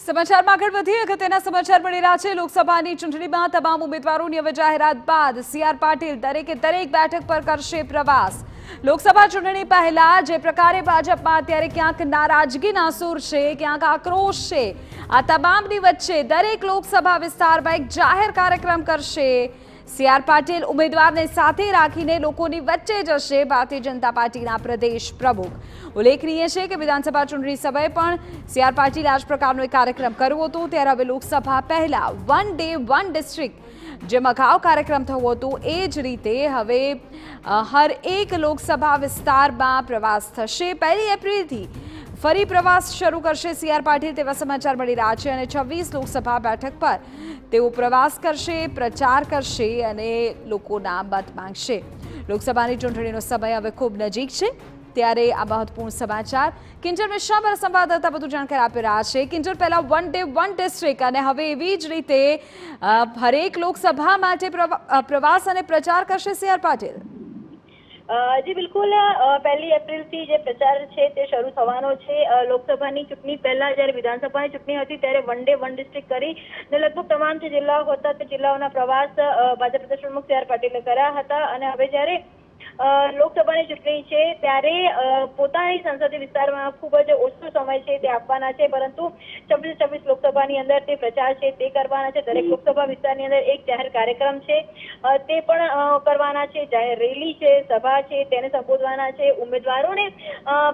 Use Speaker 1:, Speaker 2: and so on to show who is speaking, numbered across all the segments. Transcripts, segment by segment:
Speaker 1: સમાચારમાં આગળ વધીએ અગત્યના સમાચાર મળી રહ્યા છે। લોકસભાની ચૂંટણીમાં તમામ ઉમેદવારોની હવે જાહેરાત બાદ સીઆર પાટીલ દરેક બેઠક પર કરશે પ્રવાસ। લોકસભા ચૂંટણી પહેલા જે પ્રકારે ભાજપમાં અત્યારે ક્યાંક નારાજગીના સૂર છે, ક્યાંક આક્રોશ છે, આ તમામની વચ્ચે દરેક લોકસભા વિસ્તારમાં એક જાહેર કાર્યક્રમ કરશે સીઆર પાટીલ। ઉમેદવારને સાથે રાખીને લોકોની વચ્ચે જશે ભારતીય જનતા પાર્ટીના પ્રદેશ પ્રમુખ। ઉલ્લેખનીય છે કે વિધાનસભા ચૂંટણી સમયે પણ સીઆર પાટીલે આ જ પ્રકારનો એક કાર્યક્રમ કર્યો હતો, ત્યારે હવે લોકસભા પહેલા વન ડે વન ડિસ્ટ્રિક્ટ જેમ અગાઉ કાર્યક્રમ થયો હતો એ જ રીતે હવે હર એક લોકસભા વિસ્તારમાં પ્રવાસ થશે। 1 એપ્રિલથી ફરી પ્રવાસ શરૂ કરશે સીઆર પાટીલ તેવા સમાચાર મળી રહ્યા છે અને 26 લોકસભા બેઠક પર તેઓ પ્રવાસ કરશે, પ્રચાર કરશે અને લોકોના મત માંગશે। લોકસભાની ચૂંટણીનો સમય હવે ખૂબ નજીક છે, ત્યારે આ મહત્વપૂર્ણ સમાચાર કિંજલ મિશ્રા પર સંવાદદાતા વધુ જાણકારી આપી રહ્યા છે। કિંજલ, પહેલા વન ડે વન ડિસ્ટ્રિક્ટ અને હવે એવી જ રીતે હરેક લોકસભા માટે પ્રવાસ અને પ્રચાર કરશે સીઆર પાટીલ।
Speaker 2: જી બિલકુલ, 1 એપ્રિલથી જે પ્રચાર છે તે શરૂ થવાનો છે। લોકસભાની ચૂંટણી પહેલા જ્યારે વિધાનસભાની ચૂંટણી હતી ત્યારે વન ડે વન ડિસ્ટ્રિક્ટ કરીને લગભગ તમામ જે જિલ્લાઓ હતા તે જિલ્લાઓના પ્રવાસ ભાજપ પ્રદેશ પ્રમુખ સીઆર પાટીલે કર્યા હતા અને હવે જ્યારે લોકસભાની ચૂંટણી છે ત્યારે પોતાની સંસદીય વિસ્તારમાં ખૂબ જ ઓછો સમય છે તે આપવાના છે, પરંતુ 26 લોકસભાની અંદર તે પ્રચાર છે તે કરવાના છે। દરેક લોકસભા વિસ્તારની અંદર એક જાહેર કાર્યક્રમ છે તે પણ કરવાના છે, જાહેર રેલી છે, સભા છે તેને સંબોધવાના છે। ઉમેદવારોને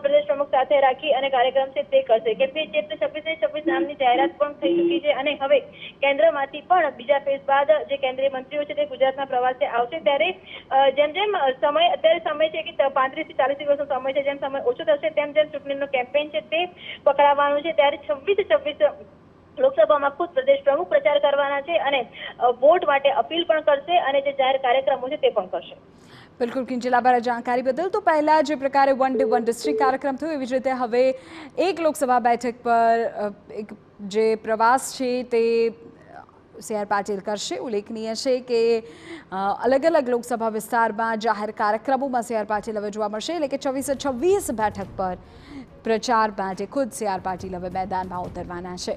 Speaker 2: પ્રદેશ પ્રમુખ સાથે રાખી અને કાર્યક્રમ છે તે કરશે, કેમ કે 26 નામની જાહેરાત પણ થઈ ચૂકી છે અને હવે કેન્દ્રમાંથી પણ બીજા ફેઝ બાદ જે કેન્દ્રીય મંત્રીઓ છે તે ગુજરાતના પ્રવાસે આવશે। ત્યારે જેમ જેમ અત્યારે સમય છે કે 35 થી 40 દિવસનો સમય છે, જેમ સમય ઓછો થશે તેમ જેમ ચૂંટણીનો કેમ્પેન છે તે પકડાવવાનું છે, ત્યારે 26 લોકસભામાં ખુદ પ્રદેશ પ્રમુખ પ્રચાર કરવાના છે અને વોટ માટે અપીલ પણ કરશે અને જે જાહેર કાર્યક્રમો છે તે પણ કરશે।
Speaker 1: બિલકુલ કિંજલ, આભાર જાણકારી બદલ। તો પહેલા જે પ્રકારે વન ડે વન ડિસ્ટ્રિક્ટ કાર્યક્રમ થયો એવી જ રીતે હવે એક લોકસભા બેઠક પર એક જે પ્રવાસ છે તે સીઆર પાટીલ કરશે। ઉલ્લેખનીય છે કે અલગ અલગ લોકસભા વિસ્તારમાં જાહેર કાર્યક્રમોમાં સીઆર પાટીલ હવે જોવા મળશે, એટલે કે 26 બેઠક પર પ્રચાર માટે ખુદ સીઆર પાટીલ હવે મેદાનમાં ઉતરવાના છે।